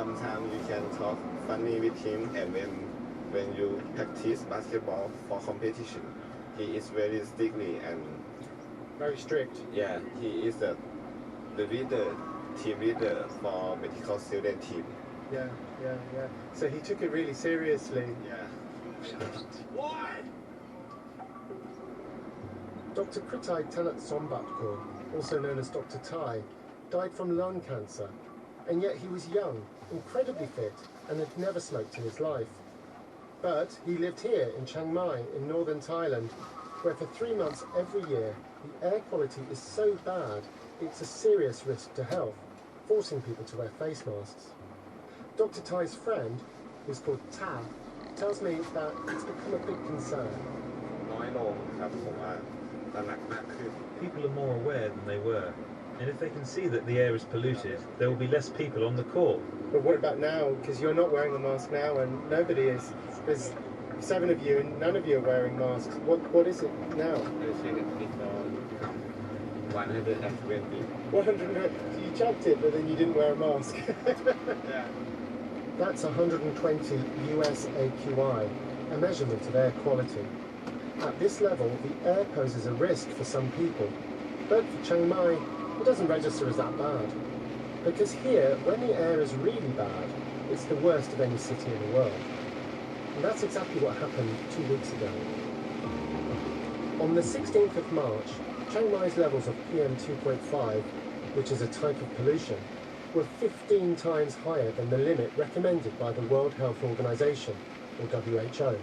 sometimes you can talk funny with him, and when you practice basketball for competition, he is very strictly and very strict. Yeah, he is the leader, team leader for medical student team. Yeah. So he took it really seriously. Yeah. Why? Dr. Kritai Telat Sombatkar, also known as Dr. Tai, died from lung cancer, and yet he was young, incredibly fit, and had never smoked in his life. But he lived here in Chiang Mai in northern Thailand, where for 3 months every year the air quality is so bad it's a serious risk to health, forcing people to wear face masks. Dr. Tai's friend, who's called Ta, tells me that it's become a big concern. People are more aware than they were, and if they can see that the air is polluted, there will be less people on the court. But what about now? Because you're not wearing a mask now, and nobody is. There's 7 of you, and none of you are wearing masks. What is it now? 100. You chugged it, but then you didn't wear a mask. Yeah. That's 120 US AQI, a measurement of air quality. At this level, the air poses a risk for some people, but for Chiang Mai, it doesn't register as that bad. Because here, when the air is really bad, it's the worst of any city in the world. And that's exactly what happened 2 weeks ago. On the 16th of March, Chiang Mai's levels of PM2.5, which is a type of pollution, were 15 times higher than the limit recommended by the World Health Organization, or WHO.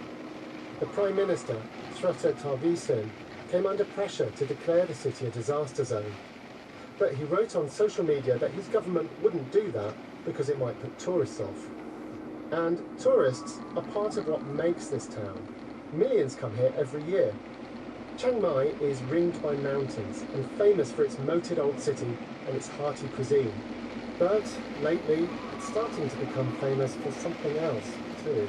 The Prime Minister, Srettha Thavisin, came under pressure to declare the city a disaster zone. But he wrote on social media that his government wouldn't do that because it might put tourists off. And tourists are part of what makes this town. Millions come here every year. Chiang Mai is ringed by mountains and famous for its moated old city and its hearty cuisine. But lately, it's starting to become famous for something else too.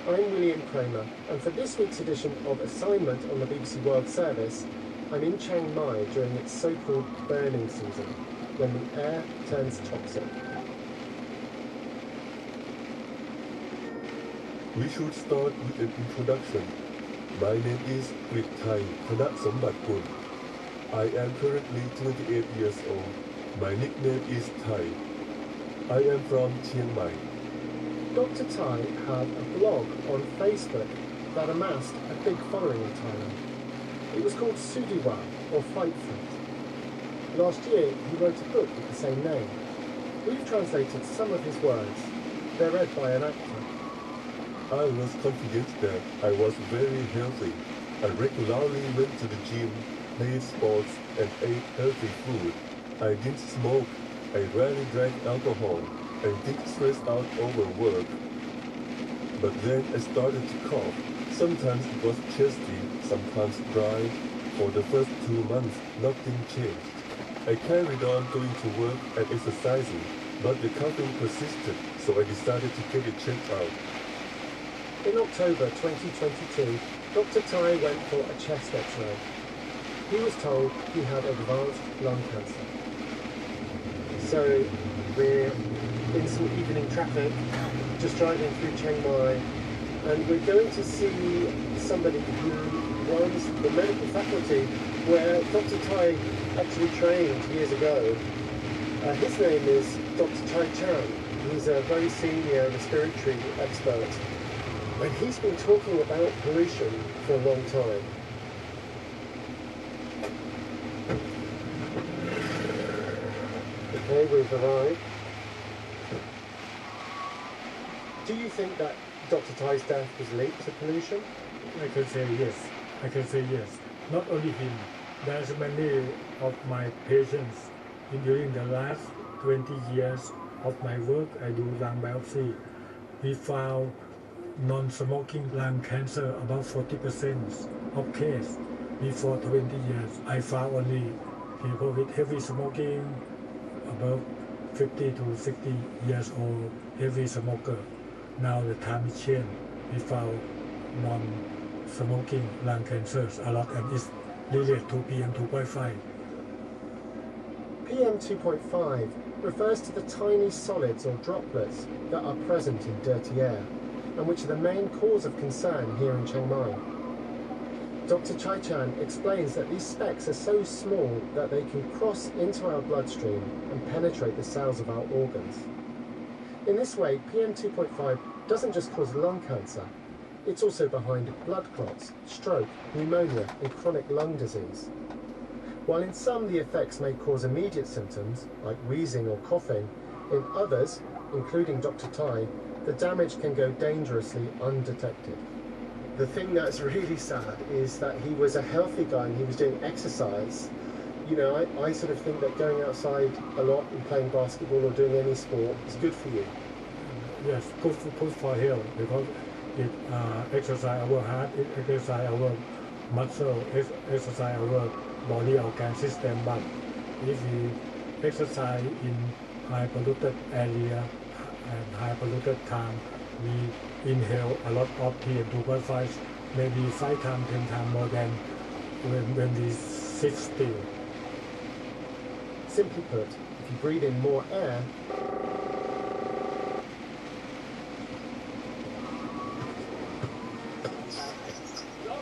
I'm William Kramer, and for this week's edition of Assignment on the BBC World Service, I'm in Chiang Mai during its so-called burning season, when the air turns toxic. We should start with an introduction. My name is Kritai Telat Sombatkar. I am currently 28 years old. My nickname is Tai. I am from Chiang Mai. Dr. Tai had a blog on Facebook that amassed a big following in Thailand. It was called Sudiwa, or Fight Fit. Last year, he wrote a book with the same name. We've translated some of his words. They're read by an actor. I was confident that I was very healthy. I regularly went to the gym, played sports, and ate healthy food. I didn't smoke. I rarely drank alcohol and didn't stress out over work. But then I started to cough. Sometimes it was chesty, sometimes dry. For the first 2 months, nothing changed. I carried on going to work and exercising, but the coughing persisted, so I decided to get it checked out. In October 2022, Dr. Tai went for a chest x-ray. He was told he had advanced lung cancer. So we're in some evening traffic, just driving through Chiang Mai, and we're going to see somebody who runs the medical faculty where Dr. Tai actually trained years ago. His name is Dr. Chai Chan. He's a very senior respiratory expert, and he's been talking about pollution for a long time. Okay, we've arrived. Do you think that Dr. Tai's death was linked to pollution? I can say yes. I can say yes. Not only him. There's many of my patients during the last 20 years of my work. I do lung biopsy. We found non-smoking lung cancer about 40% of case. Before 20 years, I found only people with heavy smoking, above 50 to 60 years old, heavy smoker. Now the time is changed. We found non-smoking lung cancers a lot, and it's related to PM2.5. PM 2.5 refers to the tiny solids or droplets that are present in dirty air, and which are the main cause of concern here in Chiang Mai. Dr. Chai Chan explains that these specks are so small that they can cross into our bloodstream and penetrate the cells of our organs. In this way, PM 2.5 doesn't just cause lung cancer, it's also behind blood clots, stroke, pneumonia and chronic lung disease. While in some the effects may cause immediate symptoms, like wheezing or coughing, in others, including Dr. Tai, the damage can go dangerously undetected. The thing that's really sad is that he was a healthy guy and he was doing exercise. You know, I sort of think that going outside a lot and playing basketball or doing any sport is good for you. Yes, good for health because it exercise our heart, it exercise our muscle, exercise our body organ system. But if we exercise in high polluted area and high polluted time, we inhale a lot of PM2.5, maybe 5 times, 10 times more than when we sit still. Simply put, if you breathe in more air,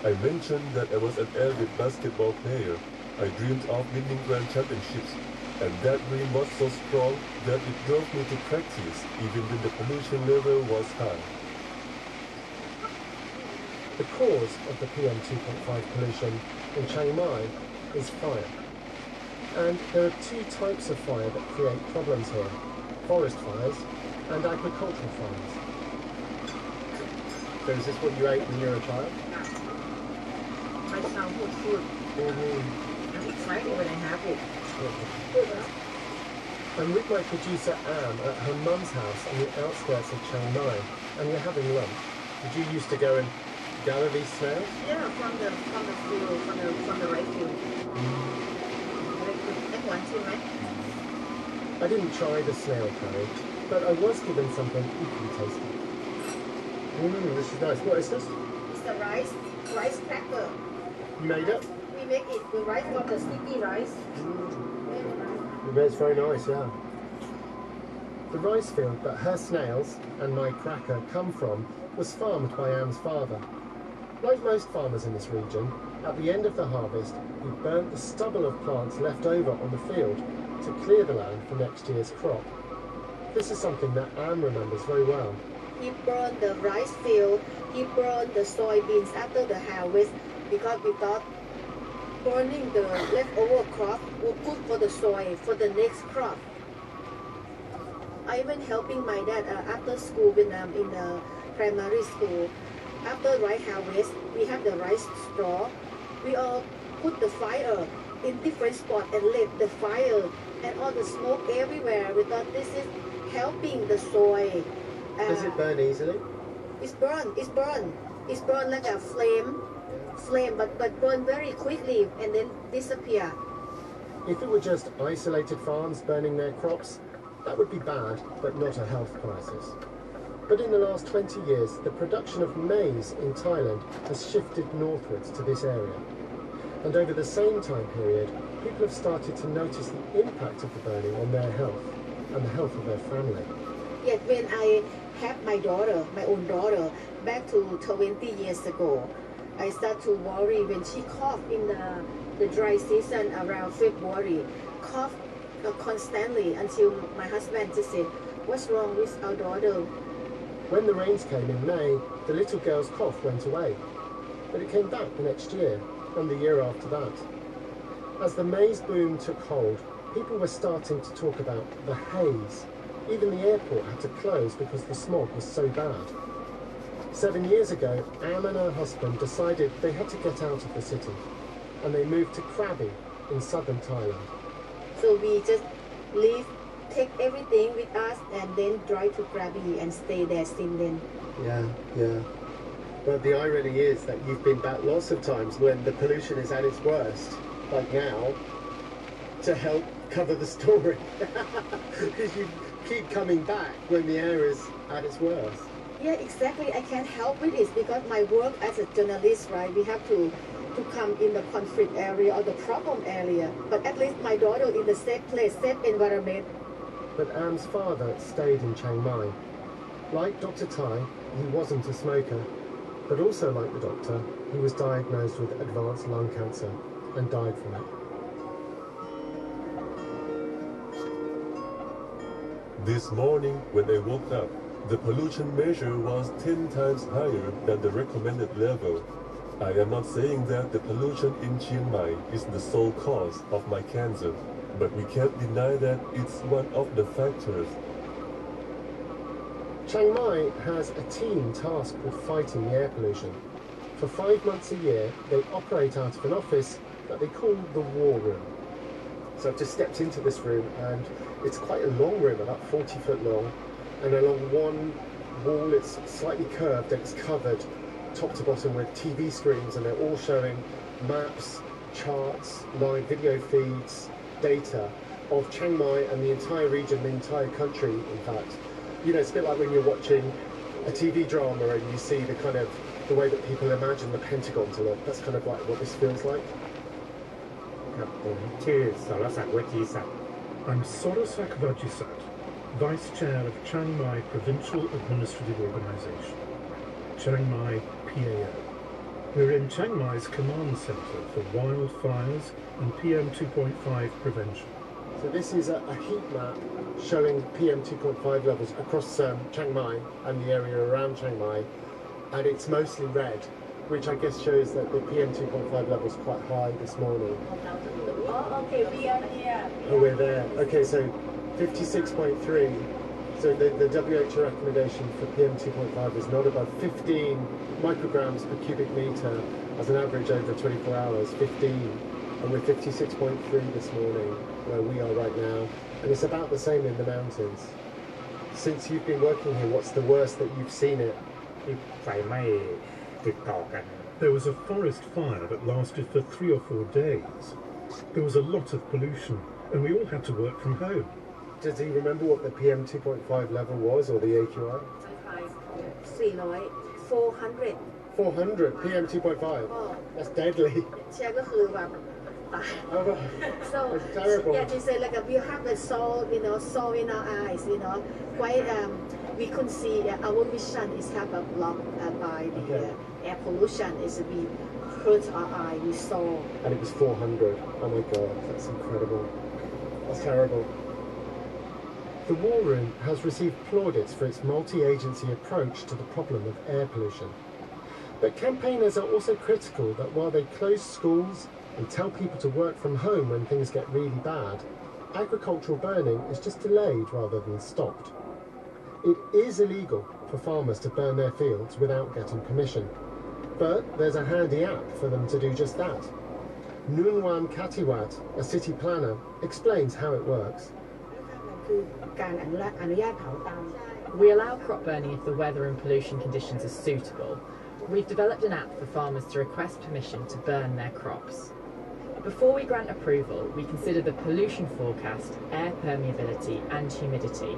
I mentioned that I was an avid basketball player. I dreamed of winning grand championships, and that dream was so strong that it drove me to practice even when the pollution level was high. the cause of the PM 2.5 pollution in Chiang Mai is fire. And there are two types of fire that create problems here: forest fires and agricultural fires. So is this what you ate when you were a child? My childhood food. I'm excited when I have it. I'm with my producer Anne at her mum's house on the outskirts of Chiang Mai, and we're having lunch. Did you used to go and gather these snails? Yeah, from the field, from the right field. Very good. Take one too, right? I didn't try the snail curry, but I was given something equally tasty. This is nice. What is this? It's the rice cracker. You made it? We make it with rice from the sticky rice. It's very nice, yeah. The rice field that her snails and my cracker come from was farmed by Anne's father. Like most farmers in this region, at the end of the harvest, he burnt the stubble of plants left over on the field to clear the land for next year's crop. This is something that Anne remembers very well. He burned the rice field. He burned the soybeans after the harvest because we thought burning the leftover crop would good for the soil for the next crop. I even helping my dad after school when I'm in the primary school. After rice harvest, we have the rice straw. We all put the fire in different spots and lit the fire and all the smoke everywhere. We thought this is helping the soil. Does it burn easily? It's burned like a flame, but burn very quickly and then disappear. If it were just isolated farms burning their crops, that would be bad, but not a health crisis. But in the last 20 years, the production of maize in Thailand has shifted northwards to this area. And over the same time period, people have started to notice the impact of the burning on their health and the health of their family. Yet when I had my own daughter, back to 20 years ago, I start to worry when she coughed in the dry season around February, coughed constantly until my husband just said, "What's wrong with our daughter?" When the rains came in May, the little girl's cough went away. But it came back the next year, and the year after that. As the maize boom took hold, people were starting to talk about the haze. Even the airport had to close because the smog was so bad. 7 years ago, Anne and her husband decided they had to get out of the city, and they moved to Krabi in southern Thailand. So we just leave, take everything with us, and then drive to Krabi and stay there since then. Yeah. But the irony is that you've been back lots of times when the pollution is at its worst, like now, to help cover the story. Because you keep coming back when the air is at its worst. Yeah, exactly. I can't help with this because my work as a journalist, right? We have to to come in the conflict area or the problem area. But at least my daughter in the safe place, safe environment. But Am's father stayed in Chiang Mai. Like Dr. Tai, he wasn't a smoker, but also like the doctor, he was diagnosed with advanced lung cancer and died from it. This morning, when I woke up, the pollution measure was 10 times higher than the recommended level. I am not saying that the pollution in Chiang Mai is the sole cause of my cancer, but we can't deny that it's one of the factors. Chiang Mai has a team tasked with fighting the air pollution. For 5 months a year, they operate out of an office that they call the War Room. So I've just stepped into this room, and it's quite a long room, about 40 foot long, and along one wall it's slightly curved and it's covered top to bottom with TV screens, and they're all showing maps, charts, live video feeds, data of Chiang Mai and the entire region, the entire country, in fact. You know, it's a bit like when you're watching a TV drama and you see the kind of the way that people imagine the Pentagon to look. That's kind of like what this feels like. ครับผมชื่อสรศักดิ์วจีศักดิ์ I'm Sorasak Vajisat, Vice Chair of Chiang Mai Provincial Administrative Organisation, Chiang Mai PAO. We're in Chiang Mai's command centre for wildfires and PM 2.5 prevention. So this is a heat map showing PM 2.5 levels across Chiang Mai and the area around Chiang Mai, and it's mostly red, which I guess shows that the PM 2.5 level is quite high this morning. Oh, okay, we are here. Oh, we're there. Okay, so 56.3. So the WHO recommendation for PM 2.5 is not above 15 micrograms per cubic meter as an average over 24 hours, 15. And we're 56.3 this morning, where we are right now. And it's about the same in the mountains. Since you've been working here, what's the worst that you've seen it? ที่ไฟไหม้ติดต่อกัน There was a forest fire that lasted for 3 or 4 days. There was a lot of pollution, and we all had to work from home. Does he remember what the PM 2.5 level was, or the AQI? 400 400 400 PM 2.5. Oh. That's deadly. เชียร์ก็คือแบบตาย Oh, So that's terrible. yeah, she said like we have the soul, soul in our eyes, quite we could see our vision is have a blocked by the air pollution. Is we hurt our eye, we saw. And it was 400. Oh my god, that's incredible. That's terrible. The War Room has received plaudits for its multi-agency approach to the problem of air pollution. But campaigners are also critical that while they close schools and tell people to work from home when things get really bad, agricultural burning is just delayed rather than stopped. It is illegal for farmers to burn their fields without getting permission. But there's a handy app for them to do just that. Nunwan Katiwat, a city planner, explains how it works. คือการอนุญาตเผาตาม We allow crop burning if the weather and pollution conditions are suitable. We've developed an app for farmers to request permission to burn their crops. Before we grant approval, we consider the pollution forecast, air permeability and humidity.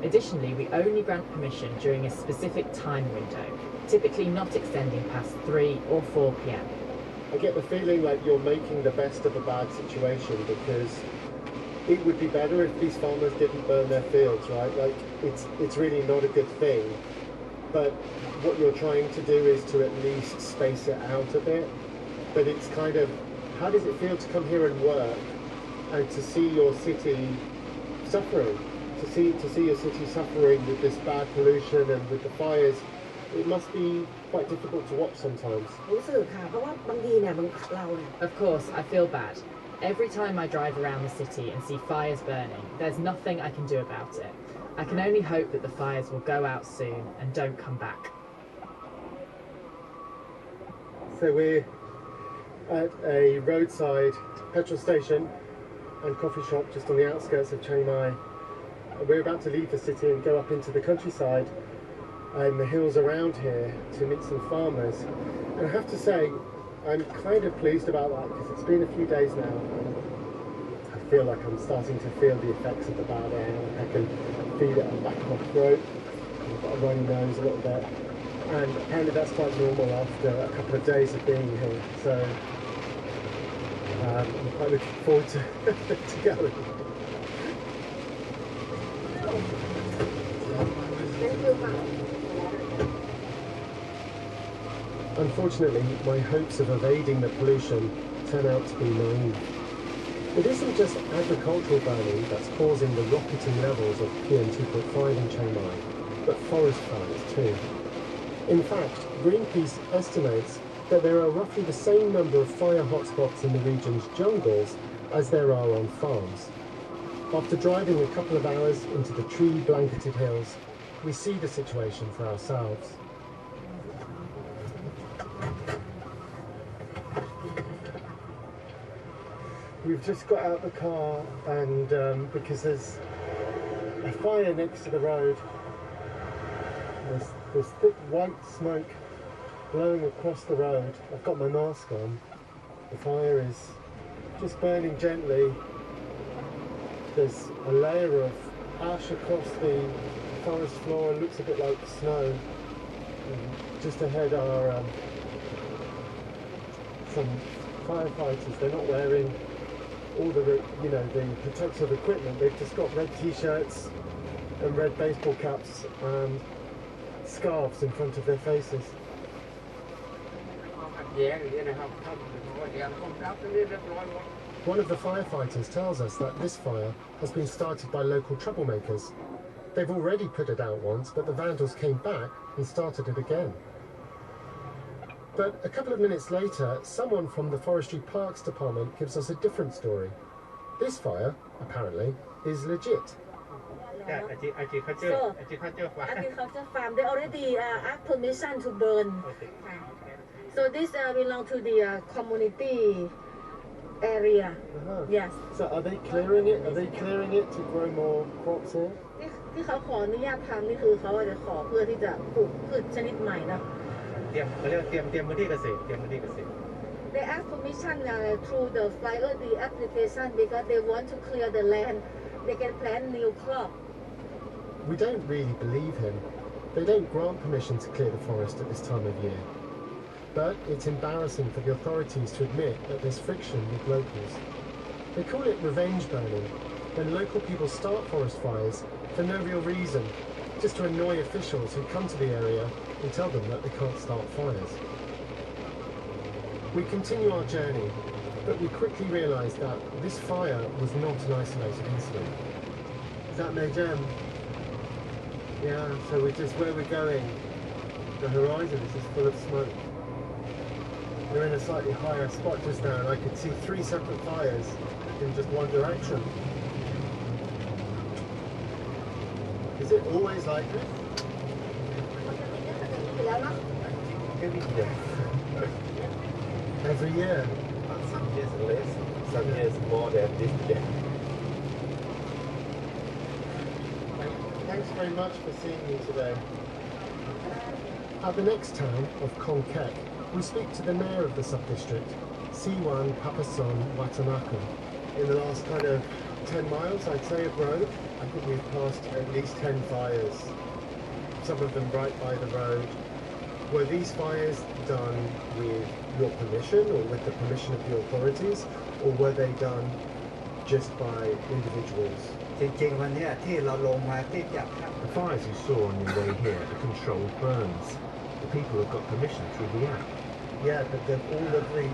Additionally, we only grant permission during a specific time window, typically not extending past 3 or 4 p.m. I get the feeling like you're making the best of a bad situation, because it would be better if these farmers didn't burn their fields, right? Like, it's really not a good thing. But what you're trying to do is to at least space it out a bit. But it's kind of, how does it feel to come here and work and to see your city suffering? To see your city suffering with this bad pollution and with the fires, it must be quite difficult to watch sometimes. รู้สึกค่ะเพราะว่าบางทีเนี่ยเราเนี่ย Of course, I feel bad. Every time I drive around the city and see fires burning, there's nothing I can do about it. I can only hope that the fires will go out soon and don't come back. So we're at a roadside petrol station and coffee shop just on the outskirts of Chiang Mai. We're about to leave the city and go up into the countryside and the hills around here to meet some farmers. And I have to say, I'm kind of pleased about that, because it's been a few days now and I feel like I'm starting to feel the effects of the bad air. I can feel it on the back of my throat. I've got a runny nose a little bit. and apparently that's quite normal after a couple of days of being here. So I'm quite looking forward to, to going. Unfortunately, my hopes of evading the pollution turn out to be naive. It isn't just agricultural burning that's causing the rocketing levels of PM2.5 in Chiang Mai, but forest fires too. In fact, Greenpeace estimates that there are roughly the same number of fire hotspots in the region's jungles as there are on farms. After driving a couple of hours into the tree-blanketed hills, we see the situation for ourselves. We've just got out the car and because there's a fire next to the road, there's thick white smoke blowing across the road. I've got my mask on. The fire is just burning gently. There's a layer of ash across the forest floor. It looks a bit like snow. And just ahead are some firefighters. They're not wearing all the the protective equipment. They've just got red t-shirts and red baseball caps and scarves in front of their faces. One of the firefighters tells us that this fire has been started by local troublemakers. They've already put it out once, but the vandals came back and started it again. But a couple of minutes later, someone from the Forestry Parks Department gives us a different story. This fire, apparently, is legit. Agriculture farm, they already asked permission to burn. So this belongs to the community area. Yes. So are they clearing it? Are they clearing it to grow more crops here? ที่เขาขออนุญาตทำนี่คือเขาจะขอเพื่อที่จะปลูกพืชชนิดใหม่นะ เขาเรียกเตรียมพื้นที่เกษตร They ask permission through the Flyer D application because they want to clear the land. They can plant new crop. We don't really believe him. They don't grant permission to clear the forest at this time of year. But it's embarrassing for the authorities to admit that there's friction with locals. They call it revenge burning, when local people start forest fires for no real reason, just to annoy officials who come to the area and tell them that they can't start fires. We continue our journey, but we quickly realise that this fire was not an isolated incident. Is that Mejem? Yeah, so we're just where we're going. The horizon is just full of smoke. We're in a slightly higher spot just now, and I could see 3 separate fires in just one direction. Is it always like this? Every year? Some years less, some years more than this year. Thanks very much for seeing me today. At the next town of Kong Kek, we speak to the mayor of the sub-district, Siwan Papason Watanaku. In the last kind of 10 miles, I'd say, of road, I think we've passed at least 10 fires. Some of them right by the road. Were these fires done with your permission or with the permission of the authorities, or were they done just by individuals? The fires you saw on your way here are controlled burns. The people have got permission through the app. Yeah, but then all of the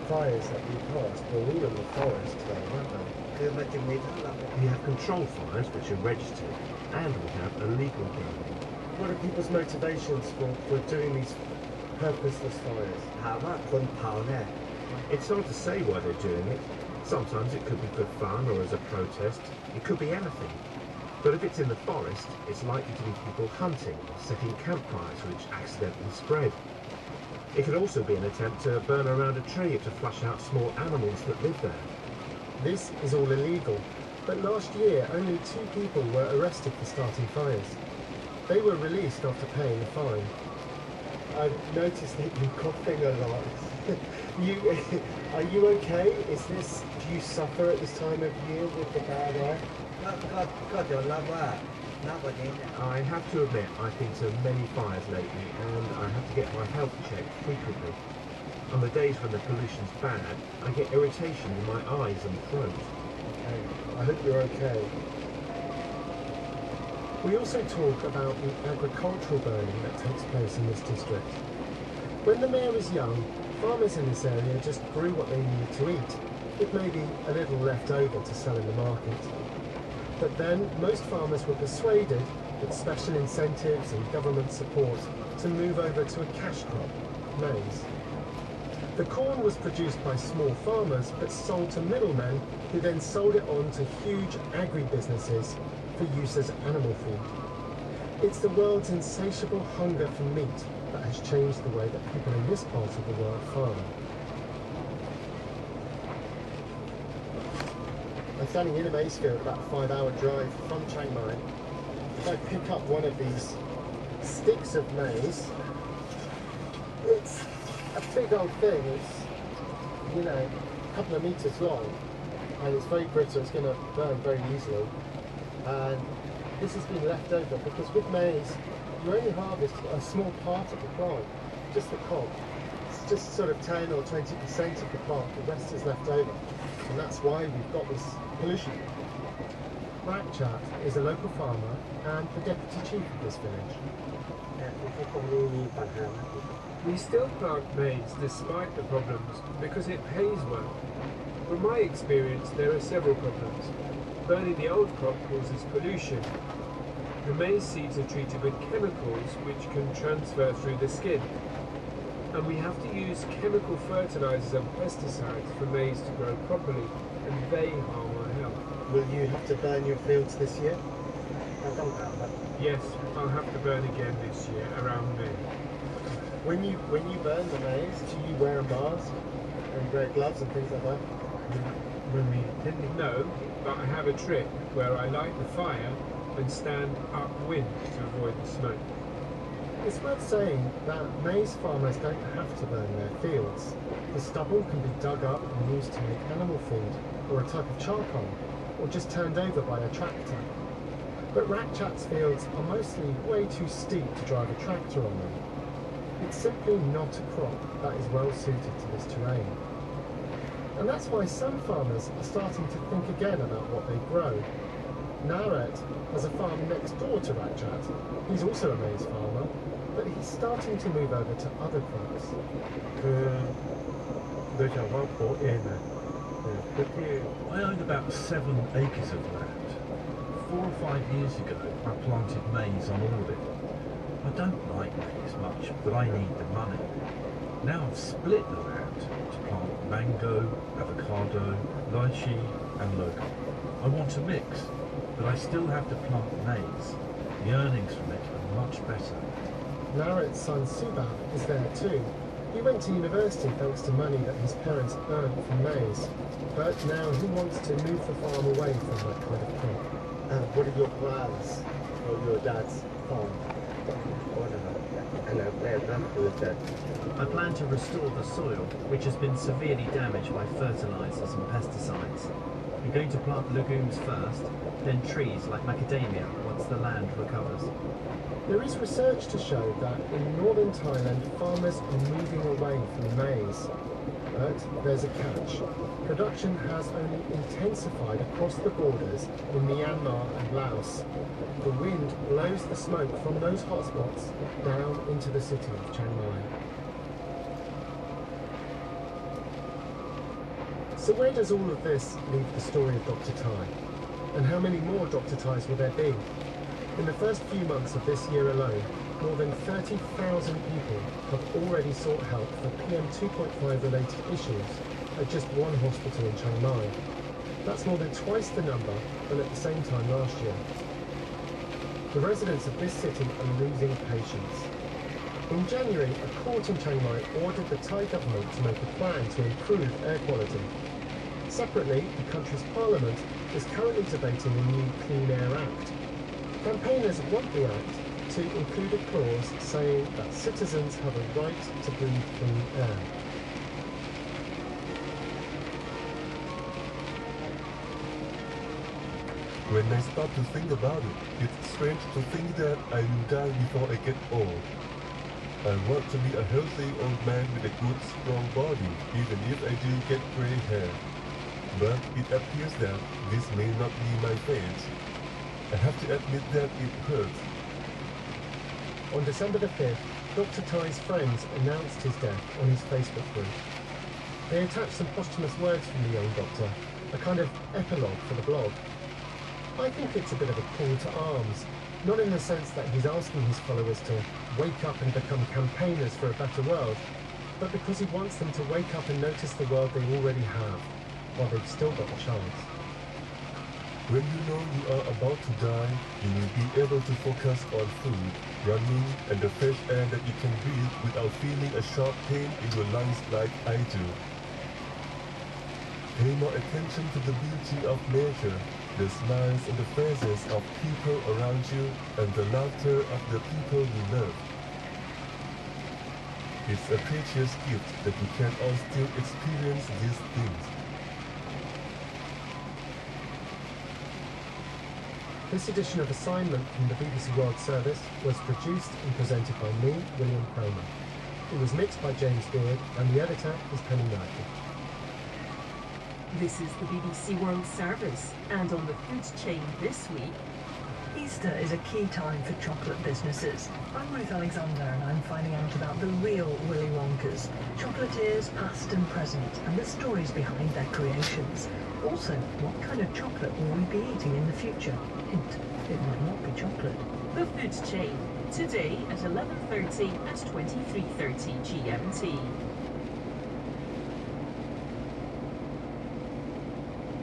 fires that we passed were all in the forest though, weren't they? We have controlled fires which are registered, and we have illegal burning. What are people's motivations for doing these purposeless fires? It's hard to say why they're doing it. Sometimes it could be for fun or as a protest. It could be anything. But if it's in the forest, it's likely to be people hunting or setting campfires which accidentally spread. It could also be an attempt to burn around a tree to flush out small animals that live there. This is all illegal, but last year only 2 people were arrested for starting fires. They were released after paying a fine. I've noticed that you're coughing a lot. Are you okay? Do you suffer at this time of year with the bad eye? I have to admit, I've been to many fires lately, and I have to get my health checked frequently. On the days when the pollution's bad, I get irritation in my eyes and throat. Okay, I hope you're okay. We also talk about the agricultural burning that takes place in this district. When the mayor was young, farmers in this area just grew what they needed to eat, with maybe a little left over to sell in the market. But then most farmers were persuaded, with special incentives and government support, to move over to a cash crop, maize. The corn was produced by small farmers but sold to middlemen who then sold it on to huge agri-businesses for use as animal food. It's the world's insatiable hunger for meat that has changed the way that people in this part of the world farm. I'm standing in a maize field about a 5-hour drive from Chiang Mai. If I pick up one of these sticks of maize, it's a big old thing. It's, you know, a couple of meters long, and it's very brittle. It's going to burn very easily. And this has been left over because with maize, you only harvest a small part of the plant, just the cob. It's just sort of 10 or 20% of the plant. The rest is left over, and that's why we've got this pollution. Rakchat is a local farmer and the deputy chief of this village. We still plant maize despite the problems because it pays well. From my experience, there are several problems. Burning the old crop causes pollution. The maize seeds are treated with chemicals which can transfer through the skin. And we have to use chemical fertilizers and pesticides for maize to grow properly, and they harm our health. Will you have to burn your fields this year? Yes, I'll have to burn again this year, around May. When you burn the maize, do you wear a mask and wear gloves and things like that? No, but I have a trick where I light the fire and stand upwind to avoid the smoke. It's worth saying that maize farmers don't have to burn their fields. The stubble can be dug up and used to make animal food, or a type of charcoal, or just turned over by a tractor. But Rakchat's fields are mostly way too steep to drive a tractor on them. It's simply not a crop that is well suited to this terrain. And that's why some farmers are starting to think again about what they grow. Naret has a farm next door to Rakchat. He's also a maize farmer, but he's starting to move over to other crops. โดยเฉพาะผมเองนะพื้นที่ I own about 7 acres of land. 4 or 5 years ago, I planted maize on all of it. I don't like maize much, but I need the money. Now I've split the land to plant mango, avocado, lychee and local. I want to mix, but I still have to plant maize. The earnings from it are much better. Naret's son Subab is there too. He went to university thanks to money that his parents earned from maize, but now he wants to move the farm away from that kind of crop. What are your plans for your dad's farm? I plan to restore the soil, which has been severely damaged by fertilizers and pesticides. We're going to plant legumes first, then trees like macadamia once the land recovers. There is research to show that in northern Thailand, farmers are moving away from maize. But there's a catch. Production has only intensified across the borders in Myanmar and Laos. The wind blows the smoke from those hotspots down into the city of Chiang Mai. So where does all of this leave the story of Dr. Thai? And how many more Dr. Thais will there be? In the first few months of this year alone, more than 30,000 people have already sought help for PM2.5 related issues at just one hospital in Chiang Mai. That's more than twice the number than at the same time last year. The residents of this city are losing patience. In January, a court in Chiang Mai ordered the Thai government to make a plan to improve air quality. Separately, the country's parliament is currently debating a new Clean Air Act. Campaigners want the act to include a clause saying that citizens have a right to breathe clean air. When I start to think about it, it's strange to think that I will die before I get old. I want to be a healthy old man with a good, strong body, even if I do get gray hair. But it appears that this may not be my fate. I have to admit that it hurts. On December the 5th, Dr. Ty's friends announced his death on his Facebook group. They attached some posthumous words from the young doctor, a kind of epilogue for the blog. I think it's a bit of a call to arms, not in the sense that he's asking his followers to wake up and become campaigners for a better world, but because he wants them to wake up and notice the world they already have, while they've still got the chance. When you know you are about to die, you will be able to focus on food, running, and the fresh air that you can breathe without feeling a sharp pain in your lungs like I do. Pay more attention to the beauty of nature, the smiles and the faces of people around you, and the laughter of the people you love. It's a precious gift that we can all still experience these things. This edition of Assignment from the BBC World Service was produced and presented by me, William Cromer. It was mixed by James Beard, and the editor is Penny Murphy. This is the BBC World Service, and on the food chain this week, Easter is a key time for chocolate businesses. I'm Ruth Alexander, and I'm finding out about the real Willy Wonkas, chocolatiers past and present, and the stories behind their creations. Also, what kind of chocolate will we be eating in the future? Hint, it might not be chocolate. The food chain, today at 11:30 and 23:30 GMT.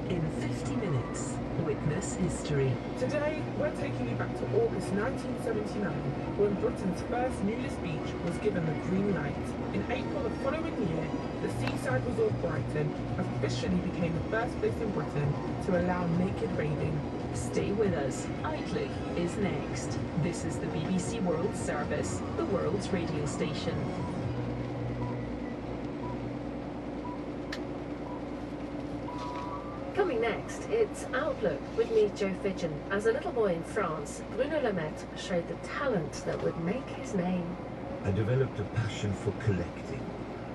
In 50 minutes, witness history. Today, we're taking you back to August 1979, when Britain's first nudist beach was given the green light. In April the following year, the seaside resort Brighton officially became the first place in Britain to allow naked bathing. Stay with us. Outlook is next. This is the BBC World Service, the world's radio station. Coming next, it's Outlook with me, Joe Fidgen. As a little boy in France, Bruno Lemaitre showed the talent that would make his name. I developed a passion for collecting.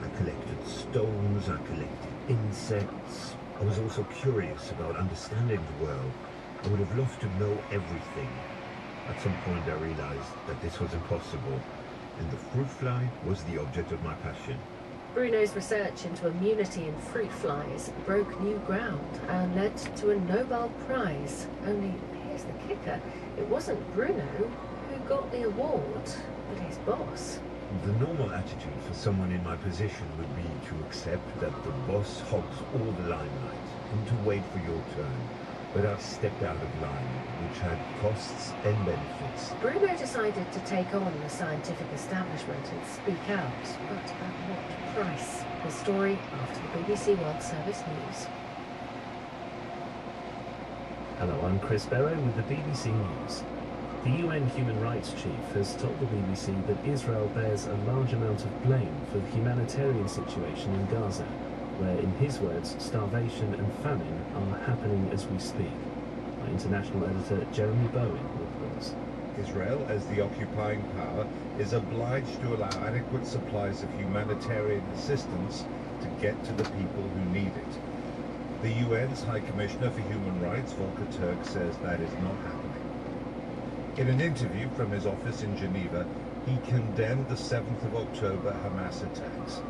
I collected stones, I collected insects. I was also curious about understanding the world. I would have loved to know everything. At some point I realized that this was impossible, and the fruit fly was the object of my passion. Bruno's research into immunity in fruit flies broke new ground and led to a Nobel Prize. Only, here's the kicker, it wasn't Bruno who got the award, but his boss. The normal attitude for someone in my position would be to accept that the boss hogs all the limelight and to wait for your turn. But I stepped out of line, which had costs and benefits. Bruno decided to take on the scientific establishment and speak out, but at what price? The story after the BBC World Service News. Hello, I'm Chris Barrow with the BBC News. The UN Human Rights Chief has told the BBC that Israel bears a large amount of blame for the humanitarian situation in Gaza, where, in his words, starvation and famine are happening as we speak. Our international editor Jeremy Bowen reports. Israel, as the occupying power, is obliged to allow adequate supplies of humanitarian assistance to get to the people who need it. The UN's High Commissioner for Human Rights, Volker Turk, says that is not happening. In an interview from his office in Geneva, he condemned the 7th of October Hamas attacks.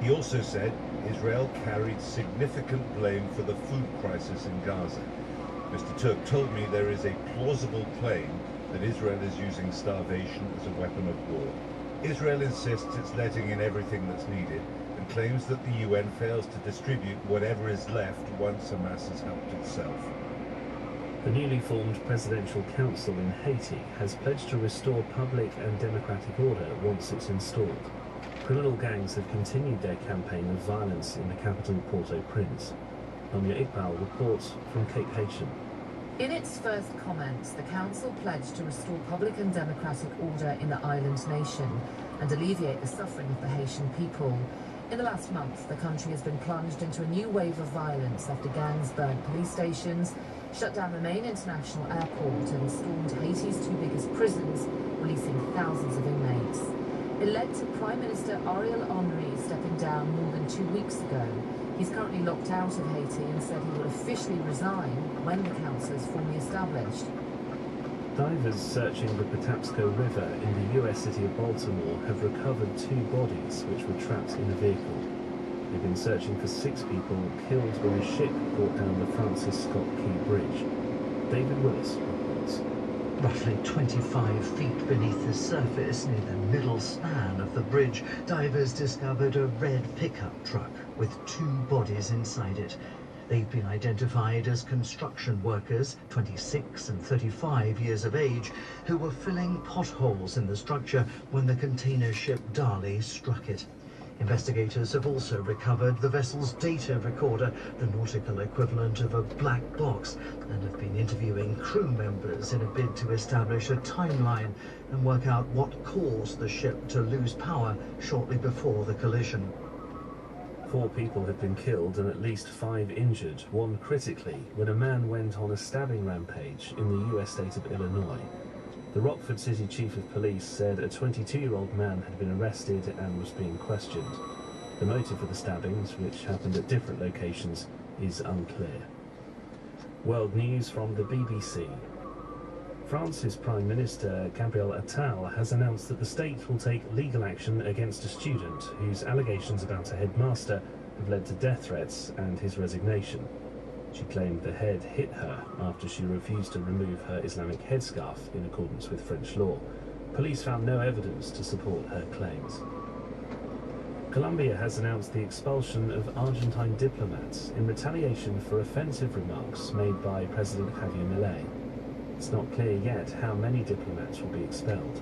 He also said Israel carried significant blame for the food crisis in Gaza. Mr. Turk told me there is a plausible claim that Israel is using starvation as a weapon of war. Israel insists it's letting in everything that's needed and claims that the UN fails to distribute whatever is left once Hamas has helped itself. The newly formed Presidential Council in Haiti has pledged to restore public and democratic order once it's installed. Criminal gangs have continued their campaign of violence in the capital Port-au-Prince. Namia Iqbal reports from Cape Haitian. In its first comments, the Council pledged to restore public and democratic order in the island nation and alleviate the suffering of the Haitian people. In the last month, the country has been plunged into a new wave of violence after gangs burnt police stations, shut down the main international airport and stormed Haiti's two biggest prisons, releasing thousands of inmates. It led to Prime Minister Ariel Henry stepping down more than 2 weeks ago. He's currently locked out of Haiti and said he will officially resign when the council is formally established. Divers searching the Patapsco River in the US city of Baltimore have recovered 2 bodies which were trapped in a vehicle. They've been searching for 6 people killed when a ship brought down the Francis Scott Key Bridge. David Willis reports. Roughly 25 feet beneath the surface, near the middle span of the bridge, divers discovered a red pickup truck with 2 bodies inside it. They've been identified as construction workers, 26 and 35 years of age, who were filling potholes in the structure when the container ship Dali struck it. Investigators have also recovered the vessel's data recorder, the nautical equivalent of a black box, and have been interviewing crew members in a bid to establish a timeline and work out what caused the ship to lose power shortly before the collision. 4 people have been killed and at least 5 injured, 1 critically, when a man went on a stabbing rampage in the US state of Illinois. The Rockford City Chief of Police said a 22-year-old man had been arrested and was being questioned. The motive for the stabbings, which happened at different locations, is unclear. World news from the BBC. France's Prime Minister Gabriel Attal has announced that the state will take legal action against a student whose allegations about a headmaster have led to death threats and his resignation. She claimed the head hit her after she refused to remove her Islamic headscarf in accordance with French law. Police found no evidence to support her claims. Colombia has announced the expulsion of Argentine diplomats in retaliation for offensive remarks made by President Javier Milei. It's not clear yet how many diplomats will be expelled.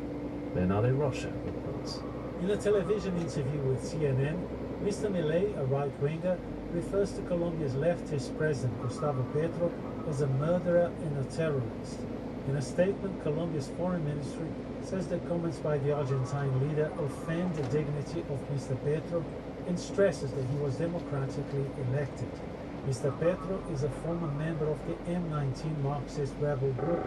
Leonardo Rocha reports. In a television interview with CNN, Mr. Milei, a right-winger, refers to Colombia's leftist president Gustavo Petro as a murderer and a terrorist. In a statement, Colombia's foreign ministry says that comments by the Argentine leader offend the dignity of Mr. Petro and stresses that he was democratically elected. Mr. Petro is a former member of the M19 Marxist rebel group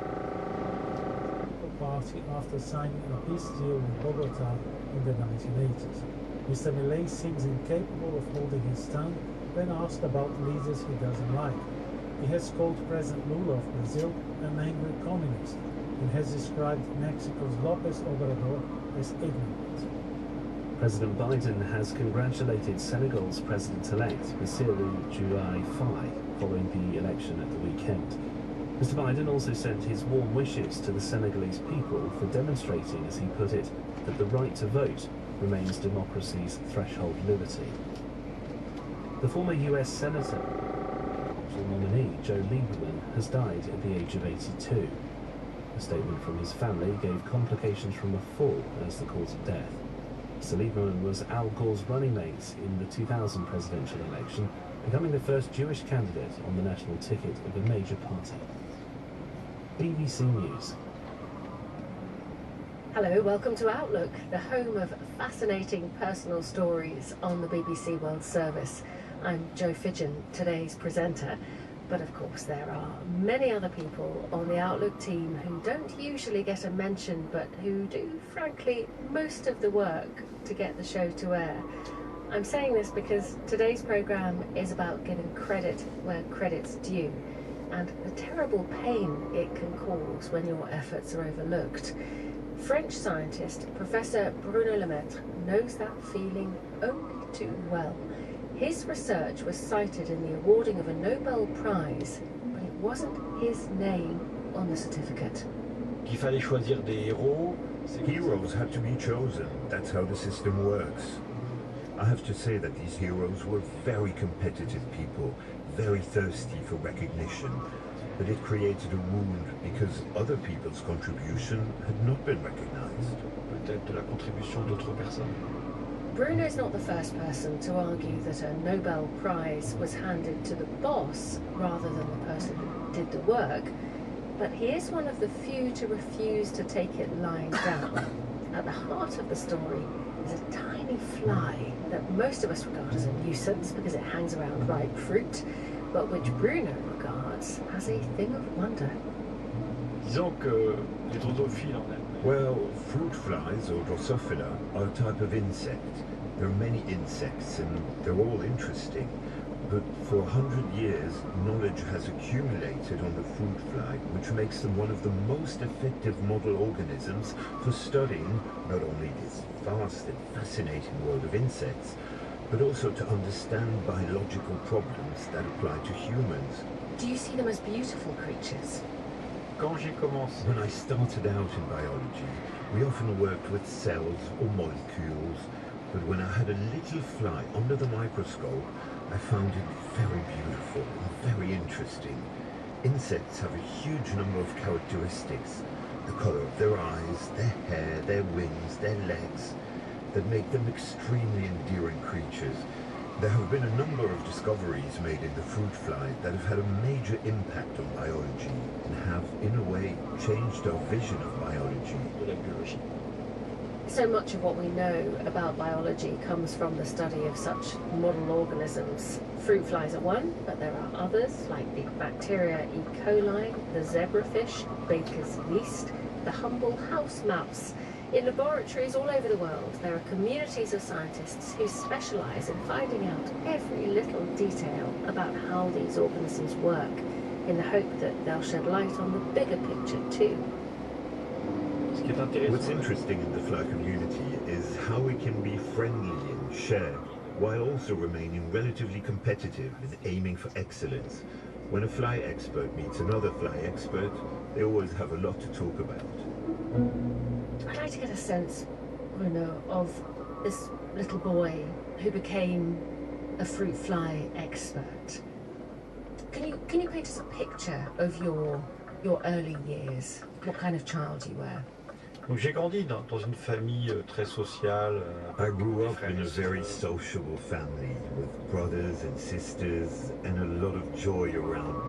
party after signing a peace deal with Bogota in the 1980s. Mr. Milei seems incapable of holding his tongue when asked about leaders he doesn't like. He has called President Lula of Brazil an angry communist and has described Mexico's López Obrador as ignorant. President Biden has congratulated Senegal's president-elect, Bassirou Diomaye Faye, following the election at the weekend. Mr. Biden also sent his warm wishes to the Senegalese people for demonstrating, as he put it, that the right to vote remains democracy's threshold liberty. The former US Senator nominee Joe Lieberman has died at the age of 82. A statement from his family gave complications from a fall as the cause of death. Mr. Lieberman was Al Gore's running mate in the 2000 presidential election, becoming the first Jewish candidate on the national ticket of a major party. BBC News. Hello, welcome to Outlook, the home of fascinating personal stories on the BBC World Service. I'm Jo Fidgen, today's presenter, but of course there are many other people on the Outlook team who don't usually get a mention, but who do, frankly, most of the work to get the show to air. I'm saying this because today's programme is about giving credit where credit's due, and the terrible pain it can cause when your efforts are overlooked. French scientist Professor Bruno Lemaitre knows that feeling only too well. His research was cited in the awarding of a Nobel Prize, but it wasn't his name on the certificate. Heroes had to be chosen. That's how the system works. I have to say that these heroes were very competitive people, very thirsty for recognition. But it created a wound because other people's contribution had not been recognized. Peut-être de la contribution d'autres personnes. Bruno's not the first person to argue that a Nobel Prize was handed to the boss rather than the person who did the work, but he is one of the few to refuse to take it lying down. At the heart of the story is a tiny fly that most of us regard as a nuisance because it hangs around ripe fruit, but which Bruno regards backyards as a thing of wonder. Disons que les drosophiles en elles. Well, fruit flies, or Drosophila, are a type of insect. There are many insects and they're all interesting. But for 100 years, knowledge has accumulated on the fruit fly, which makes them one of the most effective model organisms for studying not only this vast and fascinating world of insects, but also to understand biological problems that apply to humans. Do you see them as beautiful creatures? Quand j'ai commencé, when I started out in biology, we often worked with cells or molecules, but when I had a little fly under the microscope, I found it very beautiful and very interesting. Insects have a huge number of characteristics: the color of their eyes, their hair, their wings, their legs, that make them extremely endearing creatures. There have been a number of discoveries made in the fruit fly that have had a major impact on biology and have, in a way, changed our vision of biology. So much of what we know about biology comes from the study of such model organisms. Fruit flies are one, but there are others, like the bacteria E. coli, the zebrafish, Baker's yeast, the humble house mouse. In laboratories all over the world, there are communities of scientists who specialise in finding out every little detail about how these organisms work, in the hope that they'll shed light on the bigger picture too. What's interesting in the fly community is how we can be friendly and share, while also remaining relatively competitive and aiming for excellence. When a fly expert meets another fly expert, they always have a lot to talk about. I'd like to get a sense, Bruno, of this little boy who became a fruit fly expert. Can you paint us a picture of your early years? What kind of child you were? Donc j'ai grandi dans une famille très sociale. I grew up in a very sociable family with brothers and sisters and a lot of joy around.